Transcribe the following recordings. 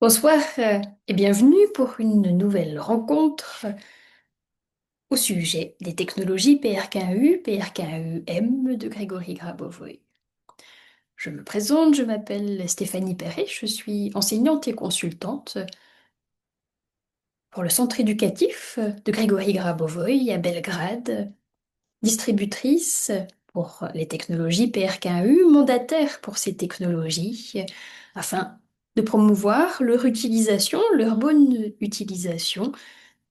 Bonsoir et bienvenue pour une nouvelle rencontre au sujet des technologies PRKU, PRKUM de Grégory Grabovoy. Je me présente, je m'appelle Stéphanie Perret, je suis enseignante et consultante pour le centre éducatif de Grégory Grabovoy à Belgrade, distributrice pour les technologies PRKU, mandataire pour ces technologies, afin de promouvoir leur utilisation, leur bonne utilisation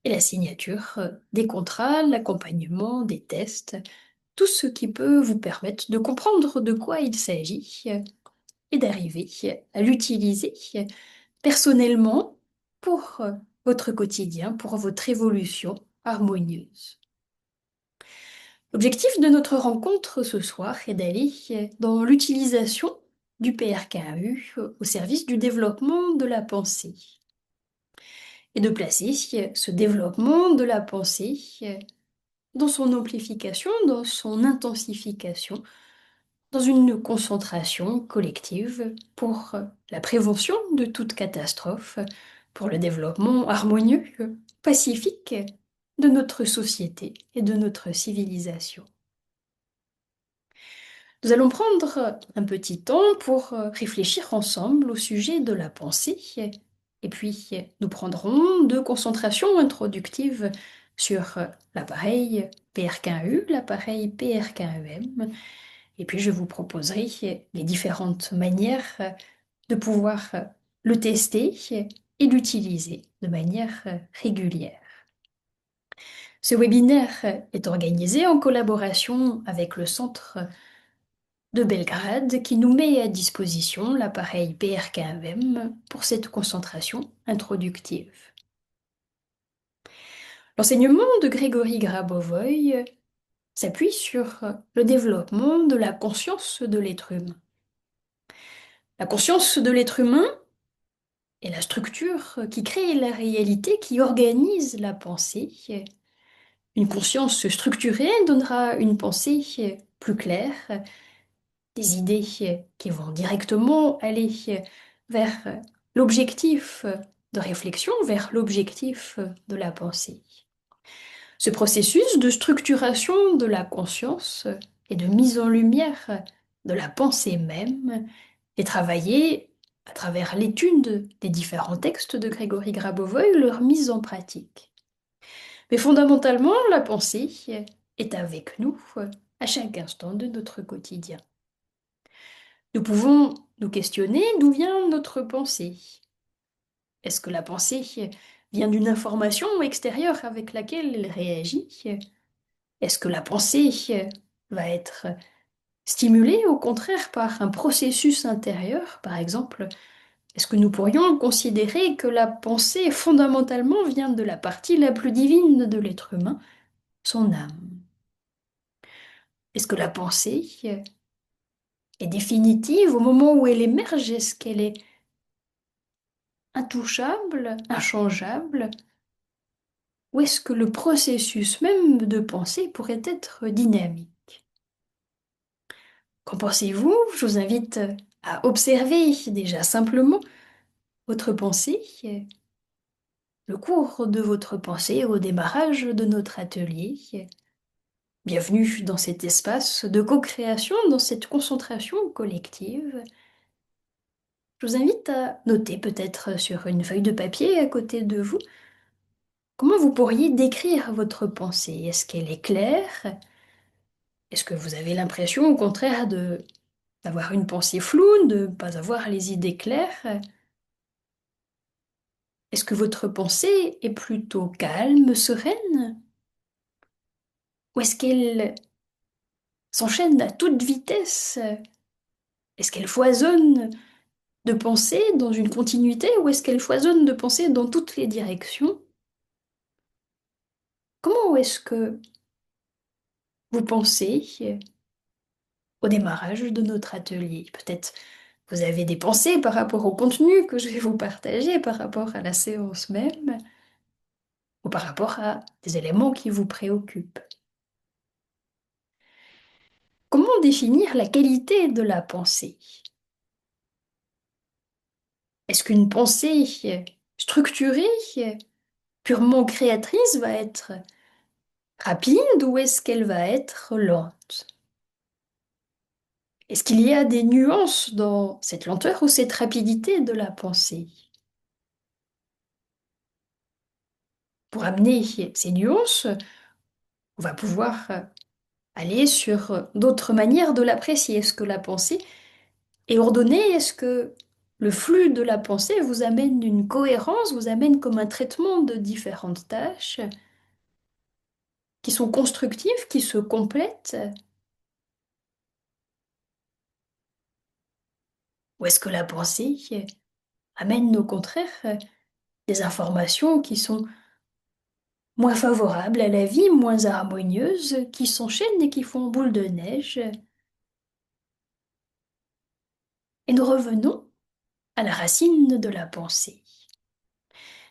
et la signature des contrats, l'accompagnement des tests, tout ce qui peut vous permettre de comprendre de quoi il s'agit et d'arriver à l'utiliser personnellement pour votre quotidien, pour votre évolution harmonieuse. L'objectif de notre rencontre ce soir est d'aller dans l'utilisation du PRKU au service du développement de la pensée et de placer ce développement de la pensée dans son amplification, dans son intensification, dans une concentration collective pour la prévention de toute catastrophe, pour le développement harmonieux, pacifique de notre société et de notre civilisation. Nous allons prendre un petit temps pour réfléchir ensemble au sujet de la pensée, et puis nous prendrons deux concentrations introductives sur l'appareil PRKU, l'appareil PRKEM, et puis je vous proposerai les différentes manières de pouvoir le tester et l'utiliser de manière régulière. Ce webinaire est organisé en collaboration avec le Centre de Belgrade qui nous met à disposition l'appareil PRKEM pour cette concentration introductive. L'enseignement de Grégory Grabovoy s'appuie sur le développement de la conscience de l'être humain. La conscience de l'être humain est la structure qui crée la réalité, qui organise la pensée. Une conscience structurée donnera une pensée plus claire, des idées qui vont directement aller vers l'objectif de réflexion, vers l'objectif de la pensée. Ce processus de structuration de la conscience et de mise en lumière de la pensée même est travaillé à travers l'étude des différents textes de Grégory Grabovoy, leur mise en pratique. Mais fondamentalement, la pensée est avec nous à chaque instant de notre quotidien. Nous pouvons nous questionner d'où vient notre pensée. Est-ce que la pensée vient d'une information extérieure avec laquelle elle réagit? Est-ce que la pensée va être stimulée au contraire par un processus intérieur, par exemple? Est-ce que nous pourrions considérer que la pensée fondamentalement vient de la partie la plus divine de l'être humain, son âme? Est-ce que la pensée est définitive au moment où elle émerge? Est-ce qu'elle est intouchable, inchangeable? Ou est-ce que le processus même de pensée pourrait être dynamique? Qu'en pensez-vous? Je vous invite à observer déjà simplement votre pensée, le cours de votre pensée au démarrage de notre atelier. Bienvenue dans cet espace de co-création, dans cette concentration collective. Je vous invite à noter peut-être sur une feuille de papier à côté de vous comment vous pourriez décrire votre pensée. Est-ce qu'elle est claire? Est-ce que vous avez l'impression au contraire d'avoir une pensée floue, de ne pas avoir les idées claires? Est-ce que votre pensée est plutôt calme, sereine? Ou est-ce qu'elle s'enchaîne à toute vitesse? Est-ce qu'elle foisonne de pensées dans une continuité ou est-ce qu'elle foisonne de pensées dans toutes les directions? Comment est-ce que vous pensez au démarrage de notre atelier? Peut-être vous avez des pensées par rapport au contenu que je vais vous partager, par rapport à la séance même, ou par rapport à des éléments qui vous préoccupent. Comment définir la qualité de la pensée? Est-ce qu'une pensée structurée, purement créatrice va être rapide ou est-ce qu'elle va être lente? Est-ce qu'il y a des nuances dans cette lenteur ou cette rapidité de la pensée? Pour amener ces nuances, on va pouvoir aller sur d'autres manières de l'apprécier. Est-ce que la pensée est ordonnée? Est-ce que le flux de la pensée vous amène une cohérence, vous amène comme un traitement de différentes tâches qui sont constructives, qui se complètent? Ou est-ce que la pensée amène au contraire des informations qui sont moins favorables à la vie, moins harmonieuses, qui s'enchaînent et qui font boule de neige? Et nous revenons à la racine de la pensée.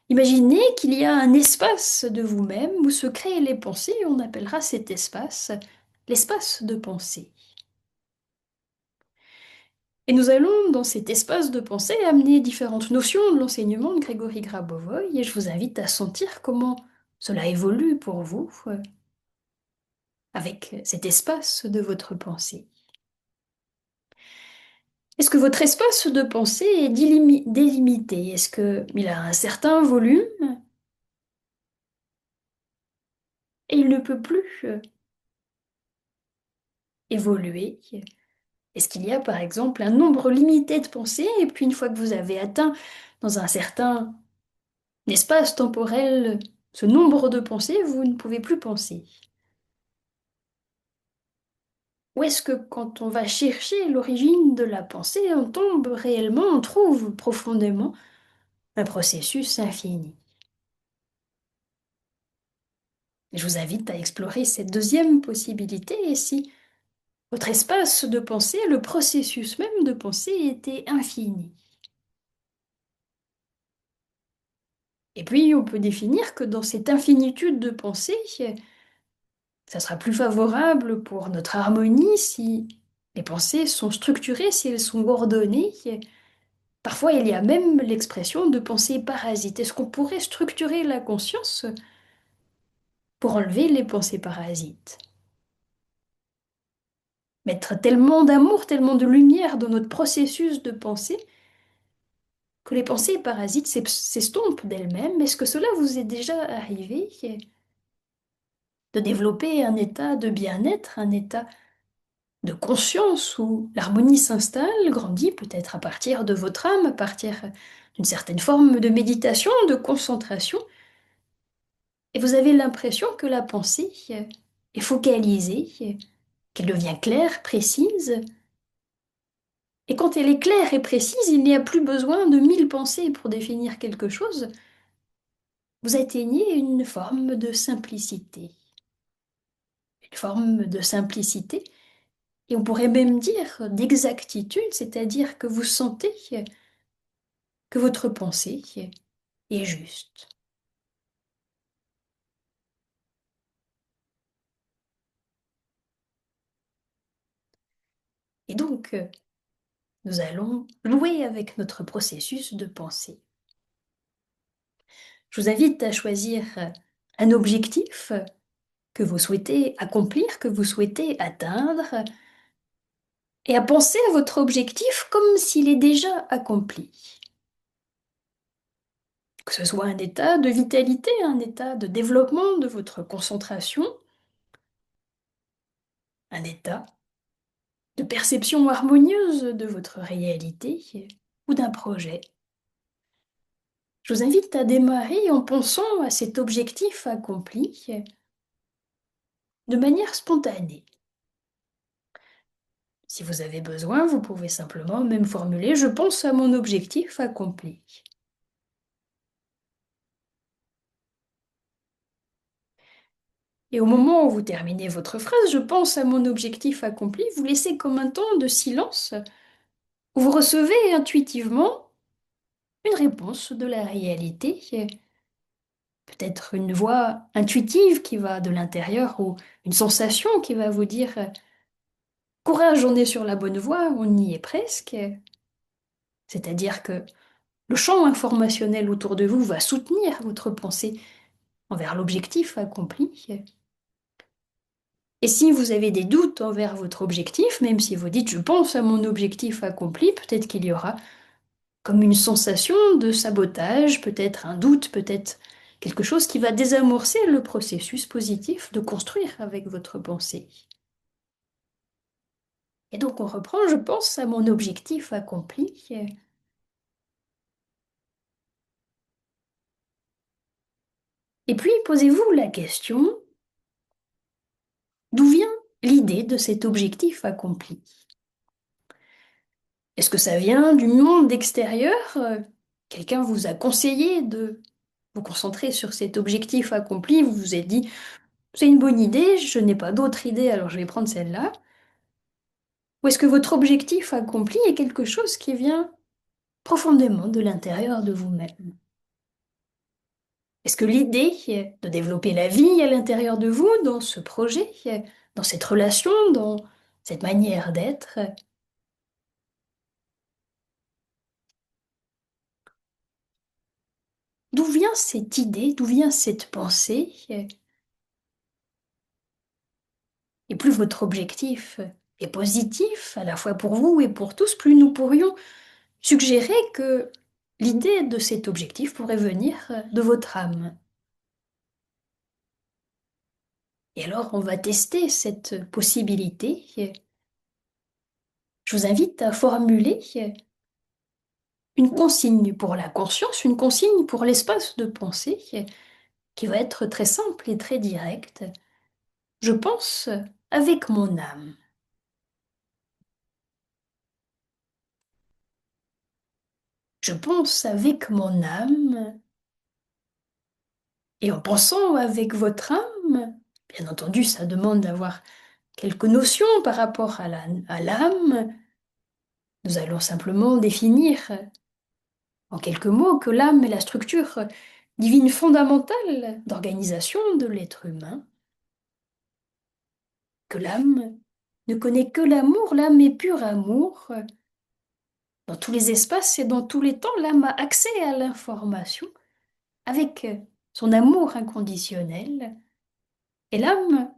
Imaginez qu'il y a un espace de vous-même où se créent les pensées, et on appellera cet espace l'espace de pensée. Et nous allons, dans cet espace de pensée, amener différentes notions de l'enseignement de Grégory Grabovoy, et je vous invite à sentir comment cela évolue pour vous avec cet espace de votre pensée. Est-ce que votre espace de pensée est délimité? Est-ce qu'il a un certain volume et il ne peut plus évoluer? Est-ce qu'il y a par exemple un nombre limité de pensées et puis une fois que vous avez atteint dans un certain espace temporel ce nombre de pensées, vous ne pouvez plus penser? Ou est-ce que quand on va chercher l'origine de la pensée, on tombe réellement, on trouve profondément un processus infini? Je vous invite à explorer cette deuxième possibilité et si votre espace de pensée, le processus même de pensée était infini. Et puis on peut définir que dans cette infinitude de pensée, ça sera plus favorable pour notre harmonie si les pensées sont structurées, si elles sont ordonnées. Parfois, il y a même l'expression de pensée parasite. Est-ce qu'on pourrait structurer la conscience pour enlever les pensées parasites? Mettre tellement d'amour, tellement de lumière dans notre processus de pensée que les pensées parasites s'estompent d'elles-mêmes. Est-ce que cela vous est déjà arrivé de développer un état de bien-être, un état de conscience où l'harmonie s'installe, grandit peut-être à partir de votre âme, à partir d'une certaine forme de méditation, de concentration, et vous avez l'impression que la pensée est focalisée, qu'elle devient claire, précise, et quand elle est claire et précise, il n'y a plus besoin de 1000 pensées pour définir quelque chose, vous atteignez une forme de simplicité. Une forme de simplicité, et on pourrait même dire d'exactitude, c'est-à-dire que vous sentez que votre pensée est juste. Et donc, nous allons jouer avec notre processus de pensée. Je vous invite à choisir un objectif que vous souhaitez accomplir, que vous souhaitez atteindre, et à penser à votre objectif comme s'il est déjà accompli. Que ce soit un état de vitalité, un état de développement de votre concentration, un état de perception harmonieuse de votre réalité ou d'un projet. Je vous invite à démarrer en pensant à cet objectif accompli de manière spontanée. Si vous avez besoin, vous pouvez simplement même formuler «Je pense à mon objectif accompli». Et au moment où vous terminez votre phrase «Je pense à mon objectif accompli», vous laissez comme un temps de silence où vous recevez intuitivement une réponse de la réalité, peut-être une voix intuitive qui va de l'intérieur ou une sensation qui va vous dire «Courage, on est sur la bonne voie, on y est presque». C'est-à-dire que Le champ informationnel autour de vous va soutenir votre pensée envers l'objectif accompli. Et si vous avez des doutes envers votre objectif, même si vous dites je pense à mon objectif accompli, peut-être qu'il y aura comme une sensation de sabotage, peut-être un doute, peut-être quelque chose qui va désamorcer le processus positif de construire avec votre pensée. Et donc on reprend, je pense à mon objectif accompli. Et puis posez-vous la question, d'où vient l'idée de cet objectif accompli? Est-ce que ça vient du monde extérieur? Quelqu'un vous a conseillé de vous concentrer sur cet objectif accompli, vous vous êtes dit, c'est une bonne idée, je n'ai pas d'autre idée, alors je vais prendre celle-là. Ou est-ce que votre objectif accompli est quelque chose qui vient profondément de l'intérieur de vous-même? Est-ce que l'idée de développer la vie à l'intérieur de vous, dans ce projet, dans cette relation, dans cette manière d'être, d'où vient cette idée, d'où vient cette pensée? Et plus votre objectif est positif, à la fois pour vous et pour tous, plus nous pourrions suggérer que l'idée de cet objectif pourrait venir de votre âme. Et alors, on va tester cette possibilité. Je vous invite à formuler une consigne pour la conscience, une consigne pour l'espace de pensée, qui va être très simple et très directe. Je pense avec mon âme. Je pense avec mon âme. Et en pensant avec votre âme, bien entendu, ça demande d'avoir quelques notions par rapport à à l'âme. Nous allons simplement définir en quelques mots que l'âme est la structure divine fondamentale d'organisation de l'être humain, que l'âme ne connaît que l'amour, l'âme est pur amour. Dans tous les espaces et dans tous les temps, l'âme a accès à l'information avec son amour inconditionnel. Et l'âme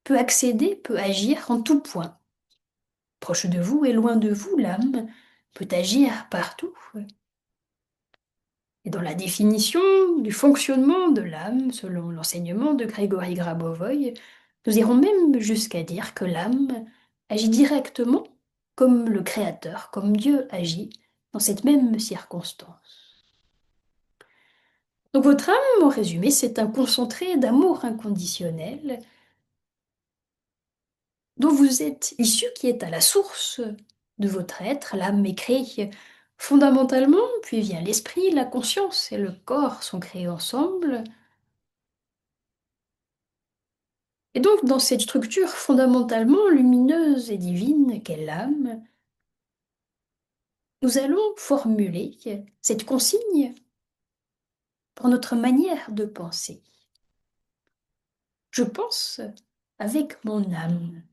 peut accéder, peut agir en tout point. Proche de vous et loin de vous, l'âme peut agir partout. Et dans la définition du fonctionnement de l'âme, selon l'enseignement de Grégory Grabovoy, nous irons même jusqu'à dire que l'âme agit directement comme le Créateur, comme Dieu agit dans cette même circonstance. Donc votre âme, en résumé, c'est un concentré d'amour inconditionnel dont vous êtes issu, qui est à la source de votre être. L'âme est créée fondamentalement, puis vient l'esprit, la conscience et le corps sont créés ensemble. Et donc, dans cette structure fondamentalement lumineuse et divine qu'est l'âme, nous allons formuler cette consigne pour notre manière de penser. Je pense avec mon âme.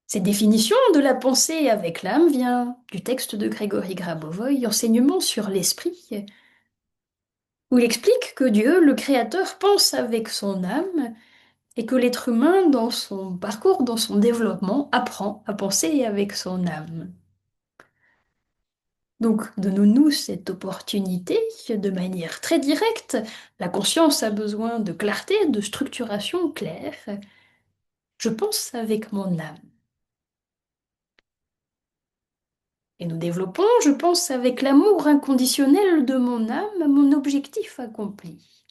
Cette définition de la pensée avec l'âme vient du texte de Grégory Grabovoy, Enseignement sur l'esprit, où il explique que Dieu, le Créateur, pense avec son âme et que l'être humain, dans son parcours, dans son développement, apprend à penser avec son âme. Donc, donnons-nous cette opportunité de manière très directe. La conscience a besoin de clarté, de structuration claire. Je pense avec mon âme. Et nous développons, je pense, avec l'amour inconditionnel de mon âme, mon objectif accompli.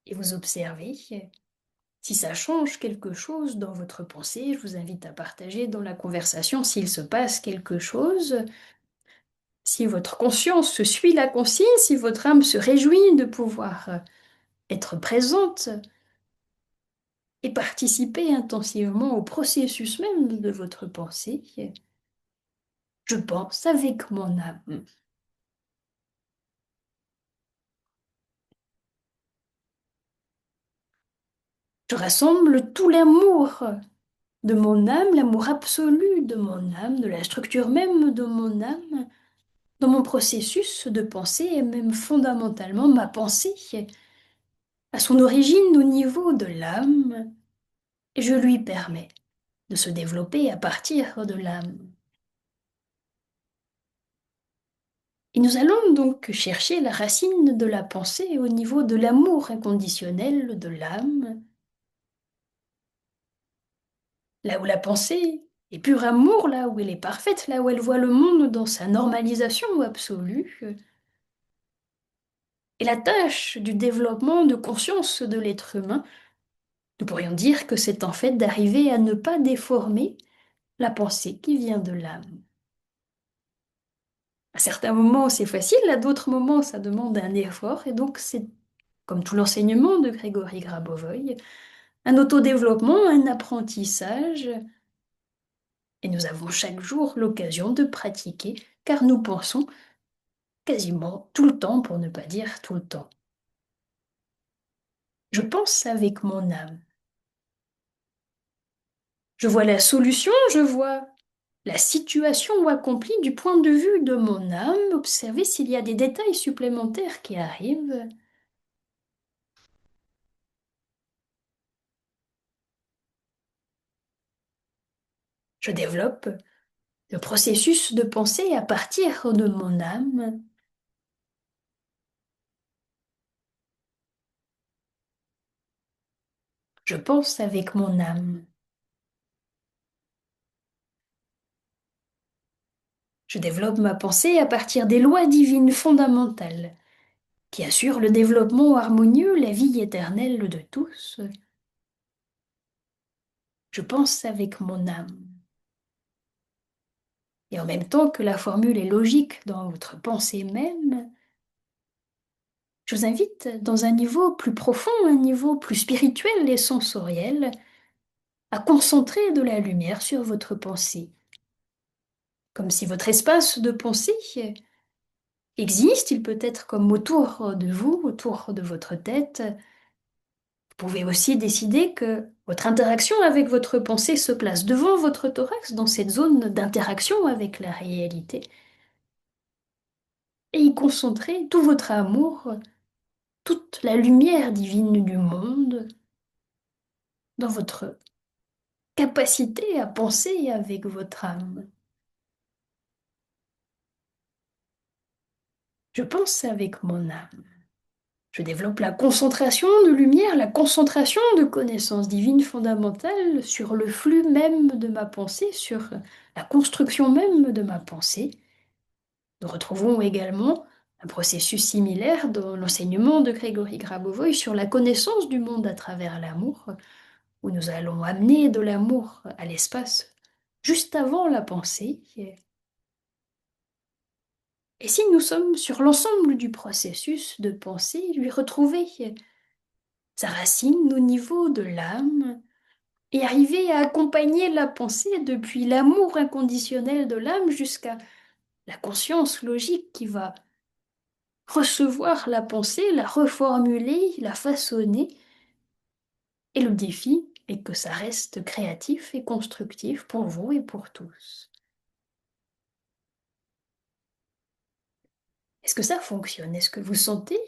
Et vous observez, si ça change quelque chose dans votre pensée, je vous invite à partager dans la conversation s'il se passe quelque chose, si votre conscience suit la consigne, si votre âme se réjouit de pouvoir être présente et participer intensivement au processus même de votre pensée. Je pense avec mon âme. Je rassemble tout l'amour de mon âme, l'amour absolu de mon âme, de la structure même de mon âme, dans mon processus de pensée et même fondamentalement ma pensée, à son origine au niveau de l'âme, et je lui permets de se développer à partir de l'âme. Et nous allons donc chercher la racine de la pensée au niveau de l'amour inconditionnel de l'âme, là où la pensée est pur amour, là où elle est parfaite, là où elle voit le monde dans sa normalisation absolue. Et la tâche du développement de conscience de l'être humain, nous pourrions dire que c'est en fait d'arriver à ne pas déformer la pensée qui vient de l'âme. À certains moments, c'est facile, à d'autres moments, ça demande un effort, et donc c'est, comme tout l'enseignement de Grégory Grabovoy, un autodéveloppement, un apprentissage, et nous avons chaque jour l'occasion de pratiquer, car nous pensons quasiment tout le temps, pour ne pas dire tout le temps. Je pense avec mon âme. Je vois la solution, je vois la situation accomplie du point de vue de mon âme, observer s'il y a des détails supplémentaires qui arrivent. Je développe le processus de pensée à partir de mon âme. Je pense avec mon âme. Je développe ma pensée à partir des lois divines fondamentales qui assurent le développement harmonieux, la vie éternelle de tous. Je pense avec mon âme. Et en même temps que la formule est logique dans votre pensée même, je vous invite dans un niveau plus profond, un niveau plus spirituel et sensoriel, à concentrer de la lumière sur votre pensée, comme si votre espace de pensée existe, il peut être comme autour de vous, autour de votre tête. Vous pouvez aussi décider que votre interaction avec votre pensée se place devant votre thorax, dans cette zone d'interaction avec la réalité, et y concentrer tout votre amour, toute la lumière divine du monde, dans votre capacité à penser avec votre âme. Je pense avec mon âme. Je développe la concentration de lumière, la concentration de connaissances divines fondamentales sur le flux même de ma pensée, sur la construction même de ma pensée. Nous retrouvons également un processus similaire dans l'enseignement de Grégory Grabovoy sur la connaissance du monde à travers l'amour, où nous allons amener de l'amour à l'espace juste avant la pensée. Et si nous sommes sur l'ensemble du processus de pensée, lui retrouver sa racine au niveau de l'âme et arriver à accompagner la pensée depuis l'amour inconditionnel de l'âme jusqu'à la conscience logique qui va recevoir la pensée, la reformuler, la façonner. Et le défi est que ça reste créatif et constructif pour vous et pour tous. Est-ce que ça fonctionne? Est-ce que vous sentez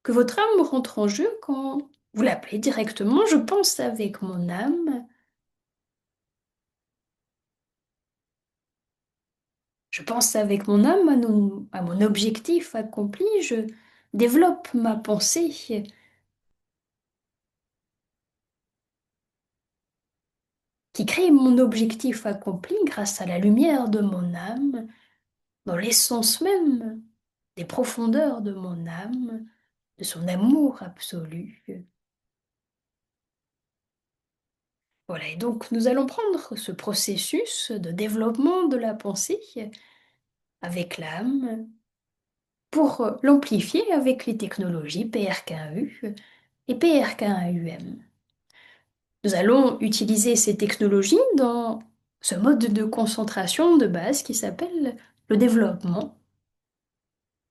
que votre âme rentre en jeu quand vous l'appelez directement? Je pense avec mon âme. Je pense avec mon âme à mon objectif accompli. Je développe ma pensée qui crée mon objectif accompli grâce à la lumière de mon âme, dans l'essence même des profondeurs de mon âme, de son amour absolu. Voilà, et donc nous allons prendre ce processus de développement de la pensée avec l'âme pour l'amplifier avec les technologies PRKU et PRKAUM. Nous allons utiliser ces technologies dans ce mode de concentration de base qui s'appelle le développement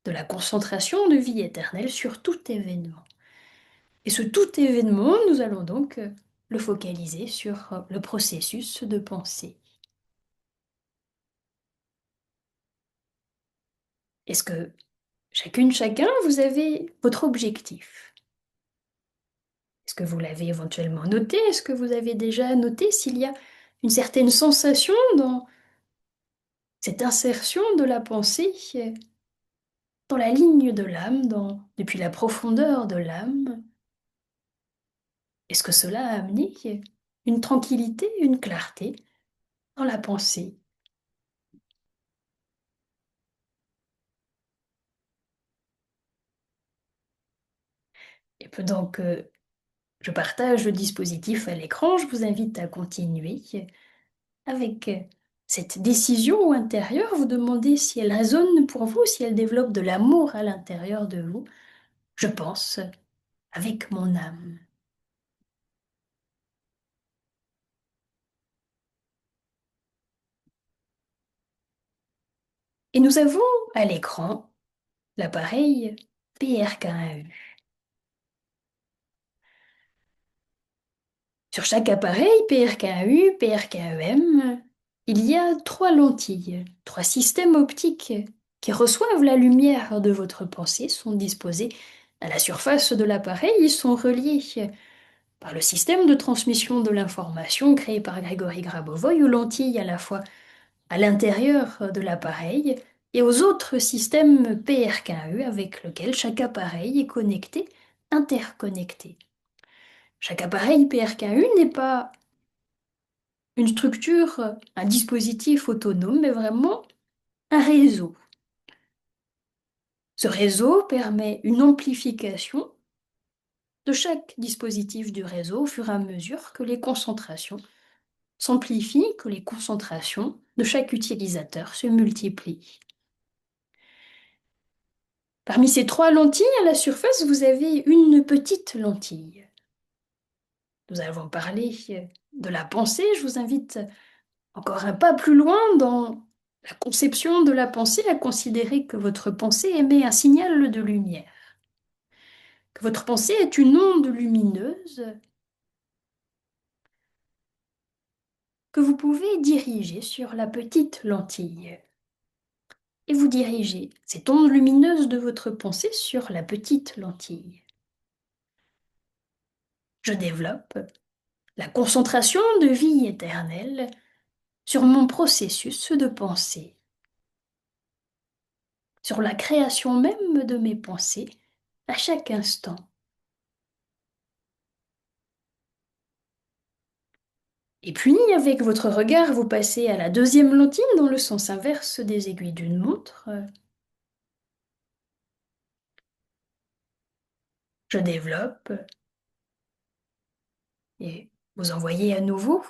de la concentration de vie éternelle sur tout événement. Et ce tout événement, nous allons donc le focaliser sur le processus de pensée. Est-ce que chacune, chacun, vous avez votre objectif? Est-ce que vous l'avez éventuellement noté? Est-ce que vous avez déjà noté s'il y a une certaine sensation dans cette insertion de la pensée dans la ligne de l'âme, depuis la profondeur de l'âme? Est-ce que cela a amené une tranquillité, une clarté dans la pensée? Et pendant que je partage le dispositif à l'écran, je vous invite à continuer avec cette décision intérieure, vous demandez si elle résonne pour vous, si elle développe de l'amour à l'intérieur de vous. Je pense avec mon âme. Et nous avons à l'écran l'appareil PRK1U. Sur chaque appareil PRK1U, PRK1EM, il y a trois lentilles, trois systèmes optiques qui reçoivent la lumière de votre pensée, sont disposés à la surface de l'appareil, ils sont reliés par le système de transmission de l'information créé par Grégory Grabovoy aux lentilles à la fois à l'intérieur de l'appareil et aux autres systèmes PRK1E avec lesquels chaque appareil est connecté, interconnecté. Chaque appareil PRK1U n'est pas une structure, un dispositif autonome, mais vraiment un réseau. Ce réseau permet une amplification de chaque dispositif du réseau au fur et à mesure que les concentrations s'amplifient, que les concentrations de chaque utilisateur se multiplient. Parmi ces trois lentilles, à la surface, vous avez une petite lentille. Nous avons parlé de la pensée. Je vous invite encore un pas plus loin dans la conception de la pensée, à considérer que votre pensée émet un signal de lumière, que votre pensée est une onde lumineuse que vous pouvez diriger sur la petite lentille. Et vous dirigez cette onde lumineuse de votre pensée sur la petite lentille. Je développe la concentration de vie éternelle sur mon processus de pensée, sur la création même de mes pensées à chaque instant. Et puis, avec votre regard, vous passez à la deuxième lentille dans le sens inverse des aiguilles d'une montre. Je développe et vous envoyez à nouveau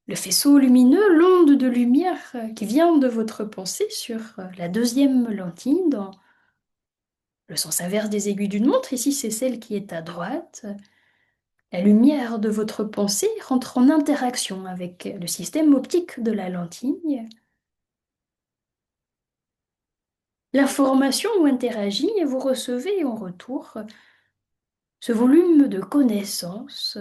le faisceau lumineux, l'onde de lumière qui vient de votre pensée sur la deuxième lentille dans le sens inverse des aiguilles d'une montre. Ici, c'est celle qui est à droite. La lumière de votre pensée rentre en interaction avec le système optique de la lentille. L'information interagit et vous recevez en retour ce volume de connaissances,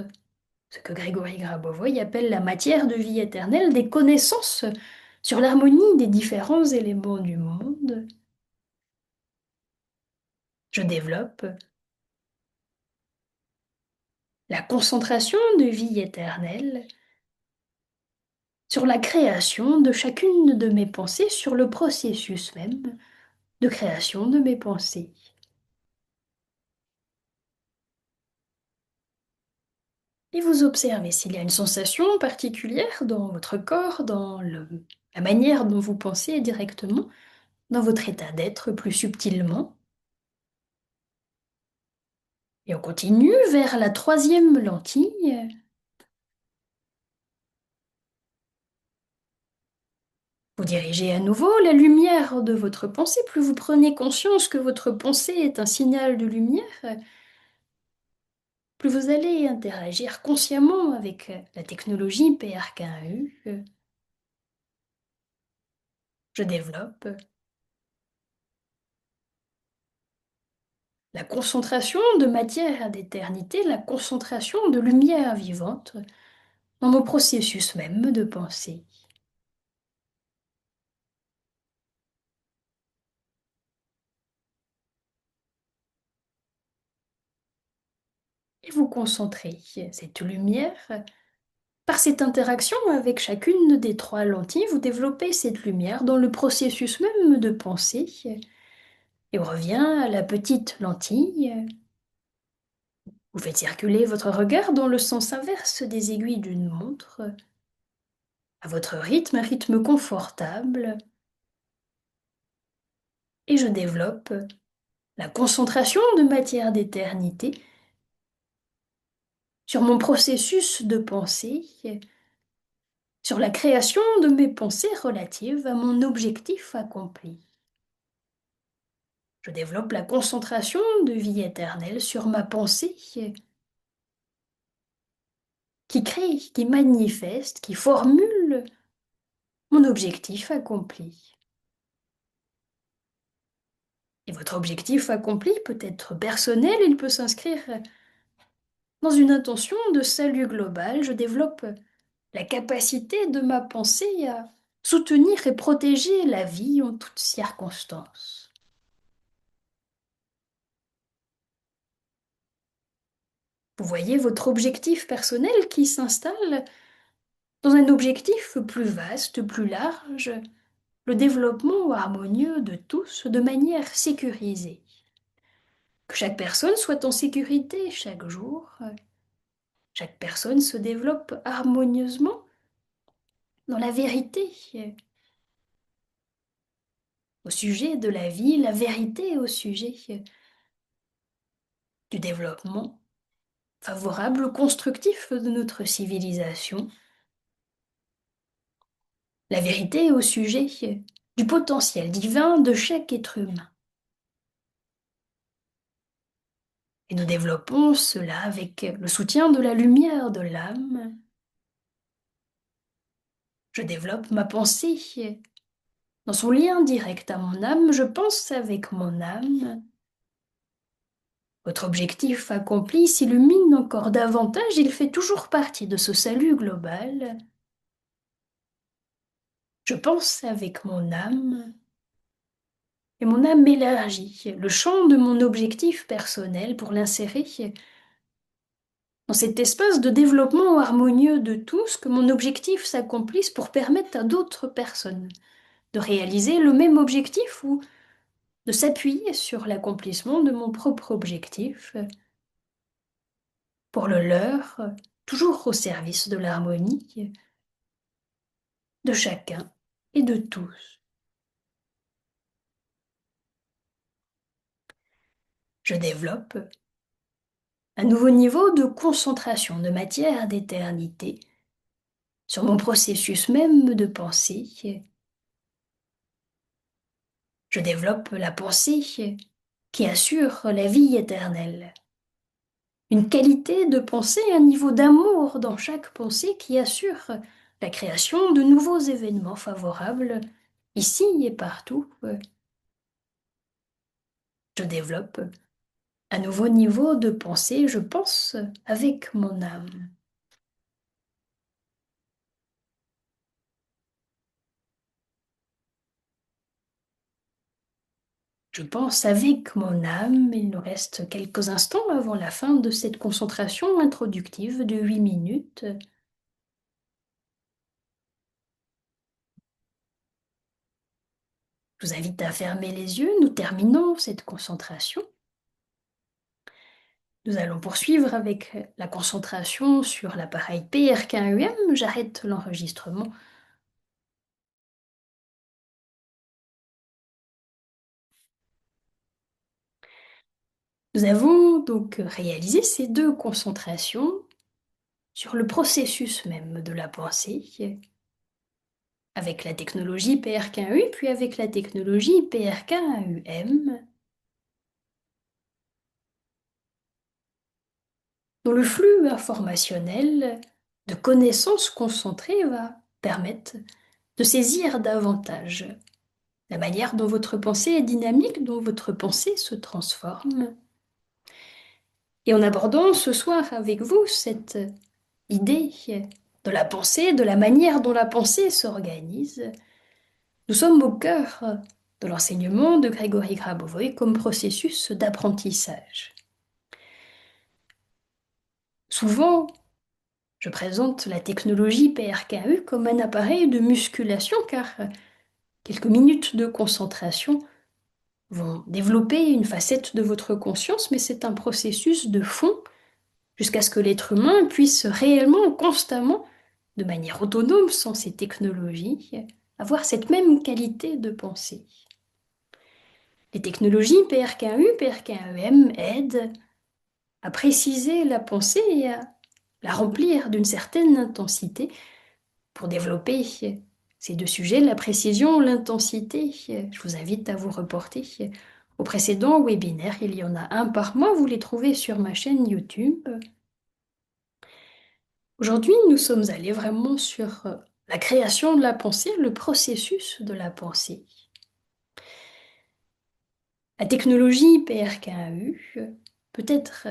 ce que Grégory Grabovoy appelle la matière de vie éternelle, des connaissances sur l'harmonie des différents éléments du monde. Je développe la concentration de vie éternelle sur la création de chacune de mes pensées, sur le processus même de création de mes pensées. Et vous observez s'il y a une sensation particulière dans votre corps, dans la manière dont vous pensez directement, dans votre état d'être plus subtilement. Et on continue vers la troisième lentille. Vous dirigez à nouveau la lumière de votre pensée. Plus vous prenez conscience que votre pensée est un signal de lumière, plus vous allez interagir consciemment avec la technologie PRK1U. Je développe La concentration de matière d'éternité, la concentration de lumière vivante dans mon processus même de pensée. Et vous concentrez cette lumière. Par cette interaction avec chacune des trois lentilles, vous développez cette lumière dans le processus même de pensée. Et on revient à la petite lentille. Vous faites circuler votre regard dans le sens inverse des aiguilles d'une montre, à votre rythme, un rythme confortable. Et je développe la concentration de matière d'éternité sur mon processus de pensée, sur la création de mes pensées relatives à mon objectif accompli. Je développe la concentration de vie éternelle sur ma pensée qui crée, qui manifeste, qui formule mon objectif accompli. Et votre objectif accompli peut être personnel, il peut s'inscrire dans une intention de salut global. Je développe la capacité de ma pensée à soutenir et protéger la vie en toutes circonstances. Vous voyez votre objectif personnel qui s'installe dans un objectif plus vaste, plus large, le développement harmonieux de tous de manière sécurisée. Que chaque personne soit en sécurité chaque jour, chaque personne se développe harmonieusement dans la vérité au sujet de la vie, la vérité au sujet du développement favorable, constructif de notre civilisation, la vérité au sujet du potentiel divin de chaque être humain. Et nous développons cela avec le soutien de la lumière de l'âme. Je développe ma pensée dans son lien direct à mon âme, je pense avec mon âme. Votre objectif accompli s'illumine encore davantage, il fait toujours partie de ce salut global. Je pense avec mon âme, et mon âme élargit le champ de mon objectif personnel pour l'insérer dans cet espace de développement harmonieux de tous, que mon objectif s'accomplisse pour permettre à d'autres personnes de réaliser le même objectif ou de s'appuyer sur l'accomplissement de mon propre objectif pour le leur, toujours au service de l'harmonie de chacun et de tous. Je développe un nouveau niveau de concentration de matière d'éternité sur mon processus même de pensée. Je développe la pensée qui assure la vie éternelle. Une qualité de pensée, un niveau d'amour dans chaque pensée qui assure la création de nouveaux événements favorables ici et partout. Je développe un nouveau niveau de pensée, je pense avec mon âme. Je pense avec mon âme, il nous reste quelques instants avant la fin de cette concentration introductive de 8 minutes. Je vous invite à fermer les yeux, nous terminons cette concentration. Nous allons poursuivre avec la concentration sur l'appareil PRK-UM. J'arrête l'enregistrement. Nous avons donc réalisé ces deux concentrations sur le processus même de la pensée, avec la technologie PRK-U, puis avec la technologie PRK-UM, dont le flux informationnel de connaissances concentrées va permettre de saisir davantage la manière dont votre pensée est dynamique, dont votre pensée se transforme. Et en abordant ce soir avec vous cette idée de la pensée, de la manière dont la pensée s'organise, nous sommes au cœur de l'enseignement de Grégory Grabovoy comme processus d'apprentissage. Souvent, je présente la technologie PRKU comme un appareil de musculation car quelques minutes de concentration vont développer une facette de votre conscience, mais c'est un processus de fond jusqu'à ce que l'être humain puisse réellement, constamment, de manière autonome, sans ces technologies, avoir cette même qualité de pensée. Les technologies PRKU, PRKEM aident à préciser la pensée et à la remplir d'une certaine intensité pour développer ces deux sujets, la précision, l'intensité. Je vous invite à vous reporter au précédent webinaire. Il y en a un par mois, vous les trouvez sur ma chaîne YouTube. Aujourd'hui, nous sommes allés vraiment sur la création de la pensée, le processus de la pensée. La technologie PRKU peut être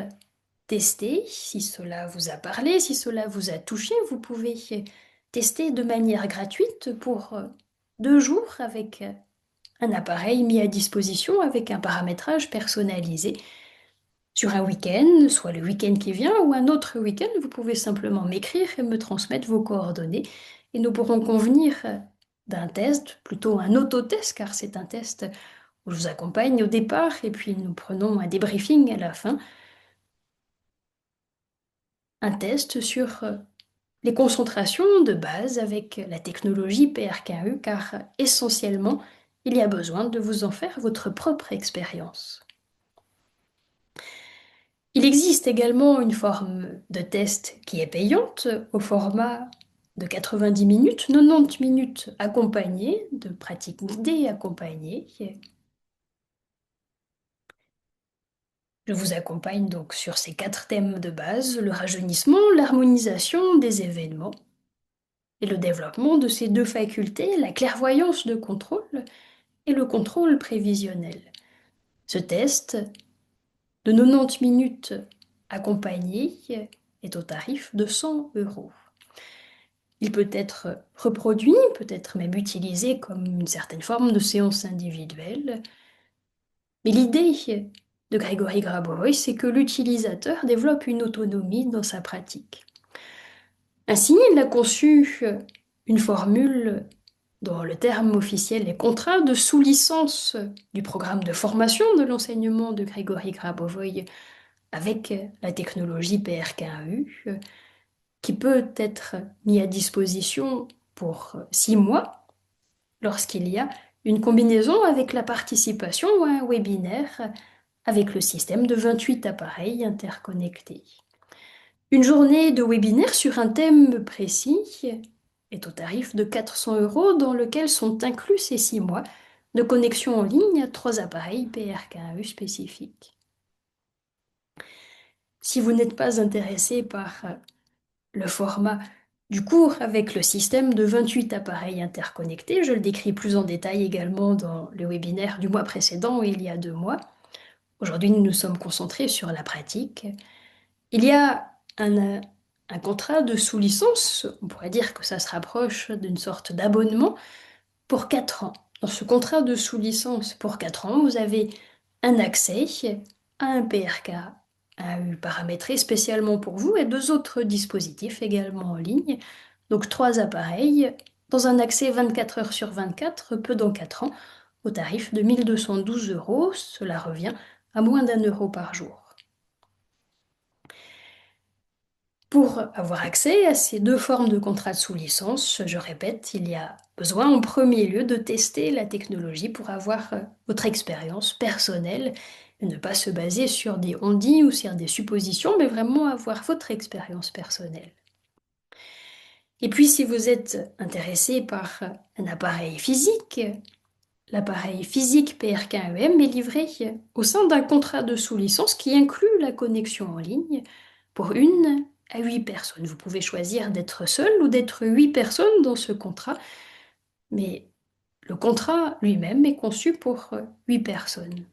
testée, si cela vous a parlé, si cela vous a touché, vous pouvez tester de manière gratuite pour 2 jours avec un appareil mis à disposition avec un paramétrage personnalisé. Sur un week-end, soit le week-end qui vient ou un autre week-end, vous pouvez simplement m'écrire et me transmettre vos coordonnées et nous pourrons convenir d'un test, plutôt un autotest, car c'est un test où je vous accompagne au départ et puis nous prenons un débriefing à la fin. Un test sur les concentrations de base avec la technologie PRKU, car essentiellement, il y a besoin de vous en faire votre propre expérience. Il existe également une forme de test qui est payante au format de 90 minutes, 90 minutes accompagnées, de pratiques guidées accompagnées. Je vous accompagne donc sur ces 4 thèmes de base, le rajeunissement, l'harmonisation des événements et le développement de ces 2 facultés, la clairvoyance de contrôle et le contrôle prévisionnel. Ce test de 90 minutes accompagné est au tarif de 100 euros. Il peut être reproduit, peut être même utilisé comme une certaine forme de séance individuelle. Mais l'idée de Grégory Grabovoy, c'est que l'utilisateur développe une autonomie dans sa pratique. Ainsi, il a conçu une formule dont le terme officiel est contrat de sous-licence du programme de formation de l'enseignement de Grégory Grabovoy avec la technologie PRKU, qui peut être mis à disposition pour 6 mois lorsqu'il y a une combinaison avec la participation à un webinaire avec le système de 28 appareils interconnectés. Une journée de webinaire sur un thème précis est au tarif de 400 euros dans lequel sont inclus ces 6 mois de connexion en ligne à 3 appareils PRKU spécifiques. Si vous n'êtes pas intéressé par le format du cours avec le système de 28 appareils interconnectés, je le décris plus en détail également dans le webinaire du mois précédent, il y a 2 mois. Aujourd'hui, nous nous sommes concentrés sur la pratique. Il y a un contrat de sous-licence, on pourrait dire que ça se rapproche d'une sorte d'abonnement pour 4 ans. Dans ce contrat de sous-licence pour 4 ans, vous avez un accès à un PRK AU paramétré spécialement pour vous et 2 autres dispositifs également en ligne. Donc 3 appareils dans un accès 24 heures sur 24, dans 4 ans, au tarif de 1 212 euros. Cela revient à moins d'1 € par jour. Pour avoir accès à ces 2 formes de contrat de sous-licence, je répète, il y a besoin en premier lieu de tester la technologie pour avoir votre expérience personnelle et ne pas se baser sur des on-dit ou sur des suppositions, mais vraiment avoir votre expérience personnelle. Et puis si vous êtes intéressé par un appareil physique, l'appareil physique PRKEM est livré au sein d'un contrat de sous-licence qui inclut la connexion en ligne pour 1 à 8 personnes. Vous pouvez choisir d'être seul ou d'être 8 personnes dans ce contrat, mais le contrat lui-même est conçu pour 8 personnes.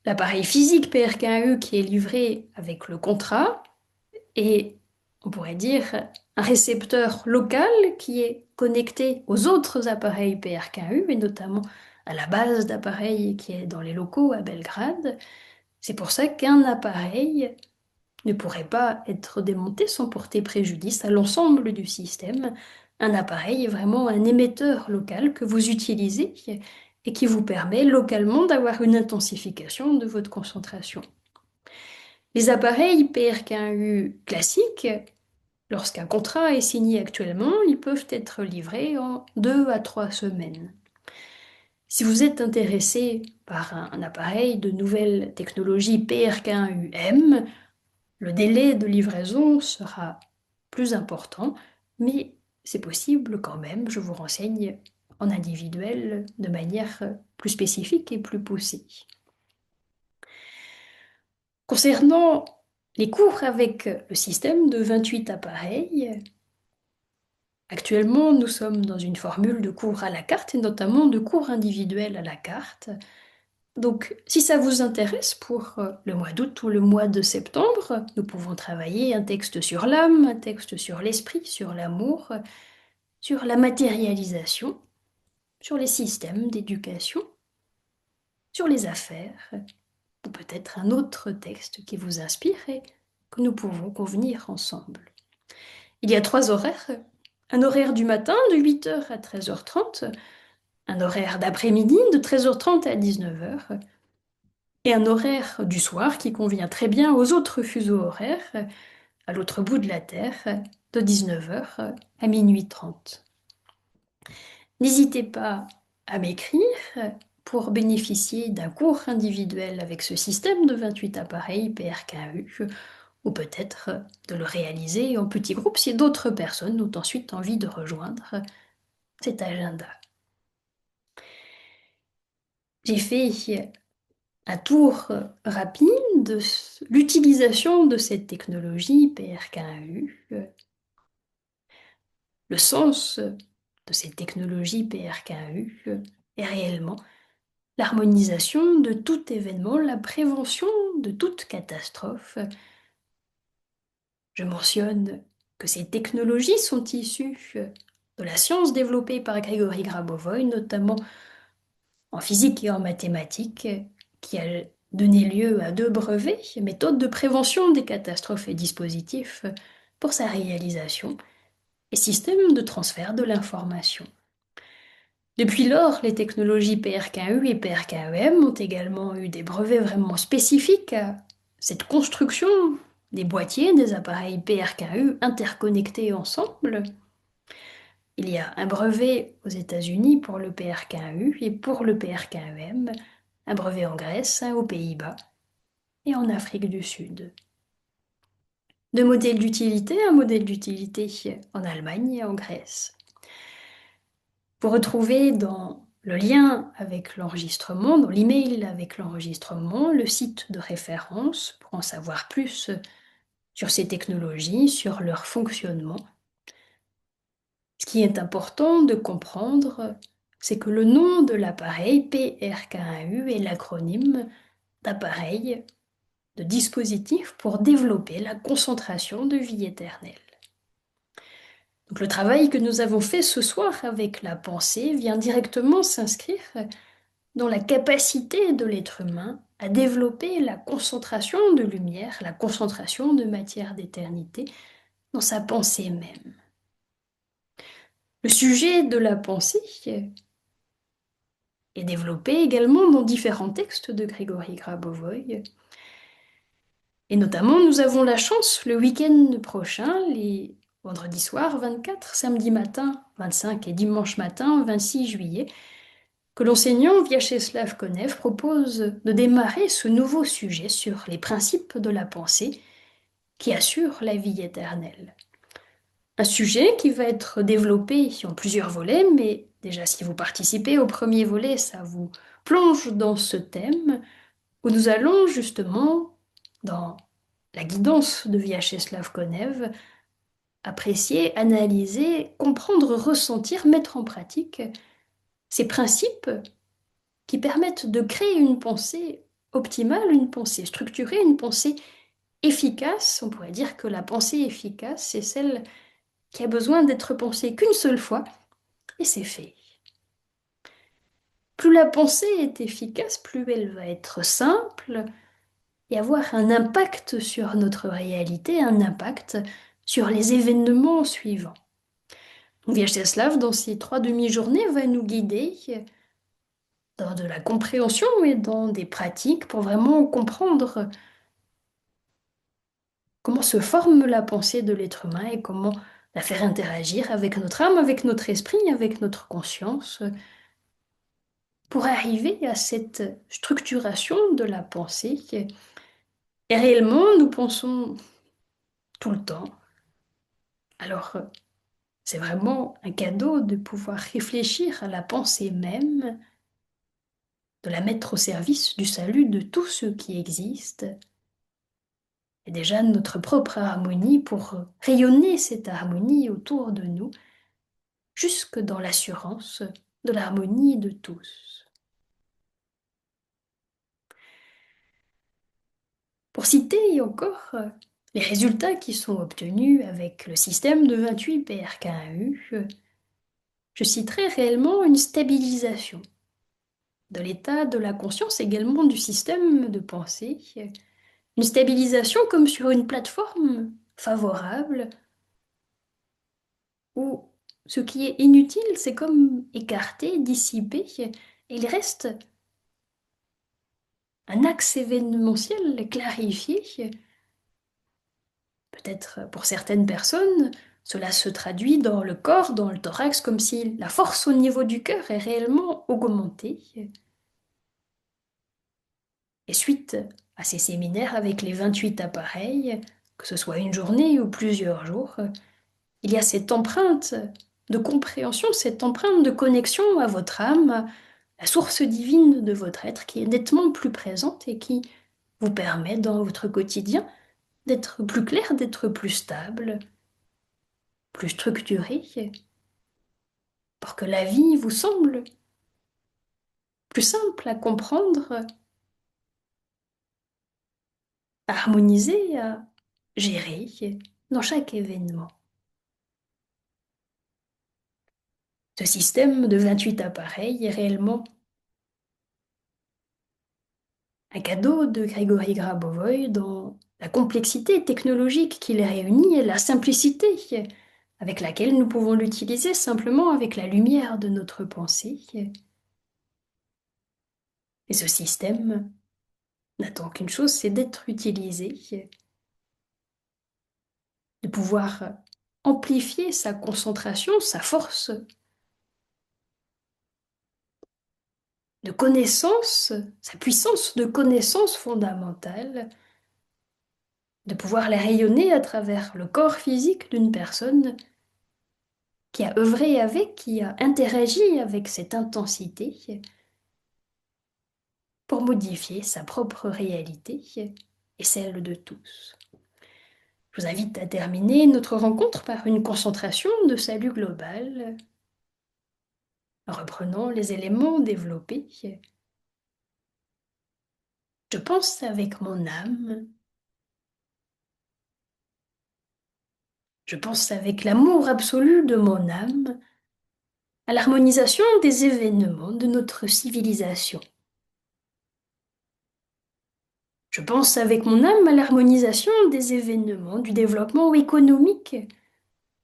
l'appareil physique PRKE qui est livré avec le contrat et, on pourrait dire, un récepteur local qui est connecté aux autres appareils PRKE et notamment à la base d'appareils qui est dans les locaux à Belgrade. C'est pour ça qu'un appareil ne pourrait pas être démonté sans porter préjudice à l'ensemble du système. Un appareil est vraiment un émetteur local que vous utilisez et qui vous permet localement d'avoir une intensification de votre concentration. Les appareils PRKU classiques, lorsqu'un contrat est signé actuellement, ils peuvent être livrés en 2 à 3 semaines. Si vous êtes intéressé par un appareil de nouvelle technologie PRK1UM, le délai de livraison sera plus important, mais c'est possible quand même, je vous renseigne en individuel de manière plus spécifique et plus poussée. Concernant les cours avec le système de 28 appareils, actuellement nous sommes dans une formule de cours à la carte et notamment de cours individuels à la carte. Donc, si ça vous intéresse pour le mois d'août ou le mois de septembre, nous pouvons travailler un texte sur l'âme, un texte sur l'esprit, sur l'amour, sur la matérialisation, sur les systèmes d'éducation, sur les affaires, ou peut-être un autre texte qui vous inspire et que nous pouvons convenir ensemble. Il y a 3 horaires. Un horaire du matin de 8h à 13h30, un horaire d'après-midi de 13h30 à 19h, et un horaire du soir qui convient très bien aux autres fuseaux horaires, à l'autre bout de la Terre, de 19h à minuit 30. N'hésitez pas à m'écrire pour bénéficier d'un cours individuel avec ce système de 28 appareils PRKU, ou peut-être de le réaliser en petits groupes si d'autres personnes ont ensuite envie de rejoindre cet agenda. J'ai fait un tour rapide de l'utilisation de cette technologie PRKU. Le sens de cette technologie PRKU est réellement l'harmonisation de tout événement, la prévention de toute catastrophe. Je mentionne que ces technologies sont issues de la science développée par Grigory Grabovoi, notamment en physique et en mathématiques, qui a donné lieu à 2 brevets, méthodes de prévention des catastrophes et dispositifs pour sa réalisation, et systèmes de transfert de l'information. Depuis lors, les technologies PRKU et PRKEM ont également eu des brevets vraiment spécifiques à cette construction des boîtiers, des appareils PRKU interconnectés ensemble. Il y a un brevet aux États-Unis pour le PRKU et pour le PRKEM, un brevet en Grèce, un aux Pays-Bas et en Afrique du Sud. 2 modèles d'utilité, un modèle d'utilité en Allemagne et en Grèce. Vous retrouvez dans le lien avec l'enregistrement, dans l'email avec l'enregistrement, le site de référence pour en savoir plus sur ces technologies, sur leur fonctionnement. Ce qui est important de comprendre, c'est que le nom de l'appareil PRKAU est l'acronyme d'appareil, de dispositif pour développer la concentration de vie éternelle. Donc le travail que nous avons fait ce soir avec la pensée vient directement s'inscrire dans la capacité de l'être humain à développer la concentration de lumière, la concentration de matière d'éternité dans sa pensée même. Le sujet de la pensée est développé également dans différents textes de Grigory Grabovoi. Et notamment, nous avons la chance, le week-end prochain, les vendredis soirs 24, samedi matin 25 et dimanche matin 26 juillet, que l'enseignant Vyacheslav Konev propose de démarrer ce nouveau sujet sur les principes de la pensée qui assurent la vie éternelle. Un sujet qui va être développé en plusieurs volets, mais déjà si vous participez au premier volet, ça vous plonge dans ce thème où nous allons justement, dans la guidance de Vyacheslav Konev, apprécier, analyser, comprendre, ressentir, mettre en pratique ces principes qui permettent de créer une pensée optimale, une pensée structurée, une pensée efficace. On pourrait dire que la pensée efficace, c'est celle qui a besoin d'être pensée qu'une seule fois, et c'est fait. Plus la pensée est efficace, plus elle va être simple et avoir un impact sur notre réalité, un impact sur les événements suivants. Vyacheslav, dans ces 3 demi-journées, va nous guider dans de la compréhension et dans des pratiques pour vraiment comprendre comment se forme la pensée de l'être humain et comment la faire interagir avec notre âme, avec notre esprit, avec notre conscience, pour arriver à cette structuration de la pensée. Et réellement, nous pensons tout le temps. Alors, c'est vraiment un cadeau de pouvoir réfléchir à la pensée même, de la mettre au service du salut de tout ce qui existe, et déjà notre propre harmonie pour rayonner cette harmonie autour de nous, jusque dans l'assurance de l'harmonie de tous. Pour citer encore les résultats qui sont obtenus avec le système de 28 PRKAU, je citerai réellement une stabilisation de l'état de la conscience, également du système de pensée, une stabilisation comme sur une plateforme favorable où ce qui est inutile, c'est comme écarté, dissipé, et il reste un axe événementiel clarifié. Peut-être pour certaines personnes, cela se traduit dans le corps, dans le thorax, comme si la force au niveau du cœur est réellement augmentée. Et suite à ces séminaires avec les 28 appareils, que ce soit une journée ou plusieurs jours, il y a cette empreinte de compréhension, cette empreinte de connexion à votre âme, la source divine de votre être qui est nettement plus présente et qui vous permet dans votre quotidien d'être plus clair, d'être plus stable, plus structuré, pour que la vie vous semble plus simple à comprendre, à harmoniser, à gérer dans chaque événement. Ce système de 28 appareils est réellement un cadeau de Grigory Grabovoï dans la complexité technologique qui les réunit et la simplicité avec laquelle nous pouvons l'utiliser simplement avec la lumière de notre pensée. Et ce système n'attend qu'une chose, c'est d'être utilisé, de pouvoir amplifier sa concentration, sa force de connaissance, sa puissance de connaissance fondamentale, de pouvoir la rayonner à travers le corps physique d'une personne qui a œuvré avec, qui a interagi avec cette intensité pour modifier sa propre réalité et celle de tous. Je vous invite à terminer notre rencontre par une concentration de salut global, en reprenant les éléments développés. Je pense avec mon âme, je pense avec l'amour absolu de mon âme à l'harmonisation des événements de notre civilisation. Je pense avec mon âme à l'harmonisation des événements du développement économique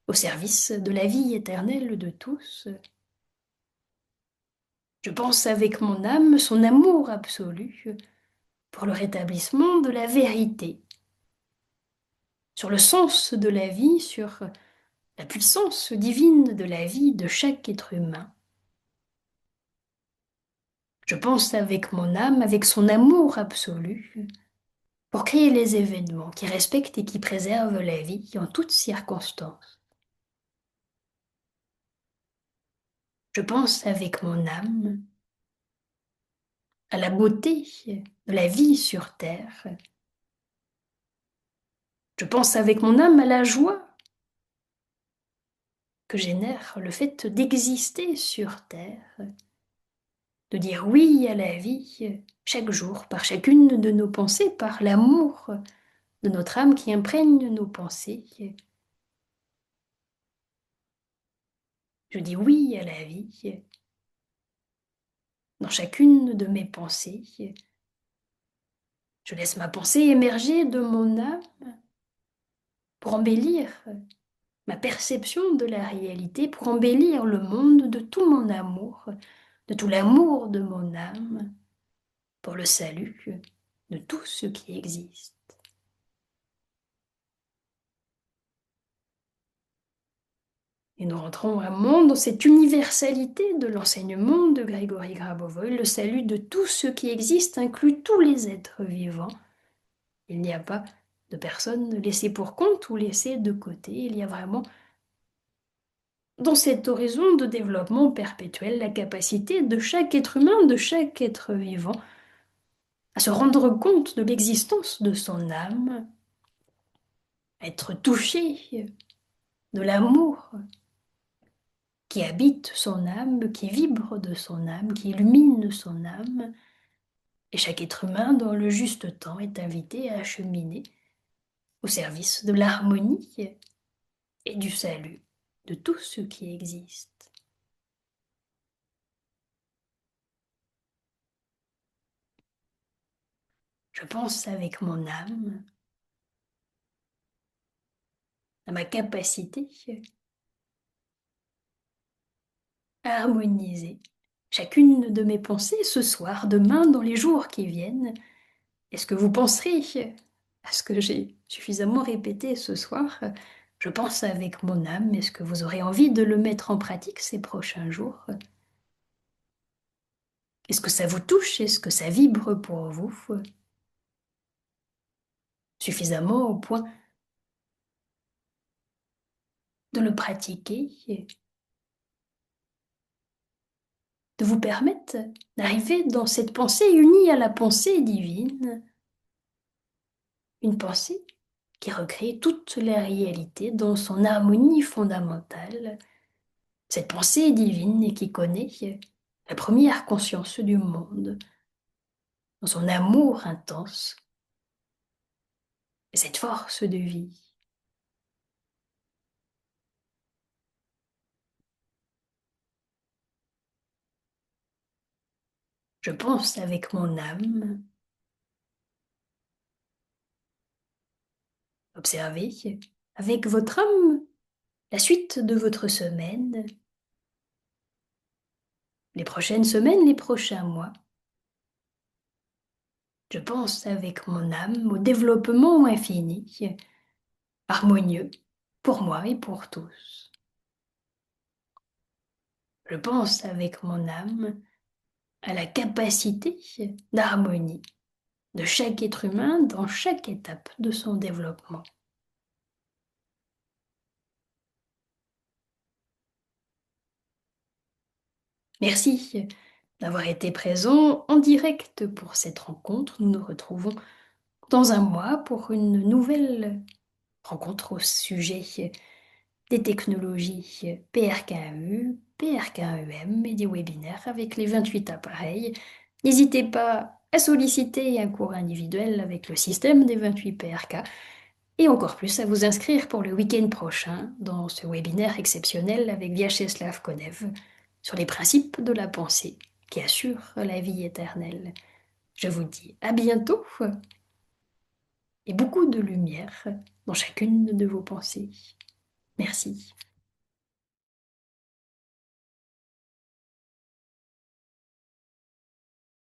au service de la vie éternelle de tous. Je pense avec mon âme son amour absolu pour le rétablissement de la vérité, sur le sens de la vie, sur la puissance divine de la vie de chaque être humain. Je pense avec mon âme, avec son amour absolu, pour créer les événements qui respectent et qui préservent la vie en toutes circonstances. Je pense avec mon âme à la beauté de la vie sur terre. Je pense avec mon âme à la joie que génère le fait d'exister sur terre. de dire oui à la vie chaque jour, par chacune de nos pensées, par l'amour de notre âme qui imprègne nos pensées. Je dis oui à la vie dans chacune de mes pensées. Je laisse ma pensée émerger de mon âme pour embellir ma perception de la réalité, pour embellir le monde de tout mon amour, de tout l'amour de mon âme, pour le salut de tout ce qui existe. Et nous rentrons vraiment dans cette universalité de l'enseignement de Grégory Grabovoy. Le salut de tout ce qui existe inclut tous les êtres vivants. Il n'y a pas de personnes laissées pour compte ou laissées de côté. Il y a vraiment, dans cet horizon de développement perpétuel, la capacité de chaque être humain, de chaque être vivant, à se rendre compte de l'existence de son âme, à être touché de l'amour qui habite son âme, qui vibre de son âme, qui illumine son âme. Et chaque être humain, dans le juste temps, est invité à cheminer au service de l'harmonie et du salut de tout ce qui existe. Je pense avec mon âme à ma capacité à harmoniser chacune de mes pensées ce soir, demain, dans les jours qui viennent. Est-ce que vous penserez à ce que j'ai suffisamment répété ce soir? Je pense avec mon âme. Est-ce que vous aurez envie de le mettre en pratique ces prochains jours? Est-ce que ça vous touche? Est-ce que ça vibre pour vous suffisamment au point de le pratiquer, de vous permettre d'arriver dans cette pensée unie à la pensée divine, une pensée qui recrée toute la réalité dans son harmonie fondamentale, cette pensée divine qui connaît la première conscience du monde, dans son amour intense et cette force de vie. Je pense avec mon âme, observez avec votre âme la suite de votre semaine, les prochaines semaines, les prochains mois. Je pense avec mon âme au développement infini, harmonieux pour moi et pour tous. Je pense avec mon âme à la capacité d'harmonie de chaque être humain dans chaque étape de son développement. Merci d'avoir été présent en direct pour cette rencontre. Nous nous retrouvons dans un mois pour une nouvelle rencontre au sujet des technologies PRKU, PRKEM et des webinaires avec les 28 appareils. N'hésitez pas à solliciter un cours individuel avec le système des 28 PRK et encore plus à vous inscrire pour le week-end prochain dans ce webinaire exceptionnel avec Vyacheslav Konev sur les principes de la pensée qui assurent la vie éternelle. Je vous dis à bientôt et beaucoup de lumière dans chacune de vos pensées. Merci.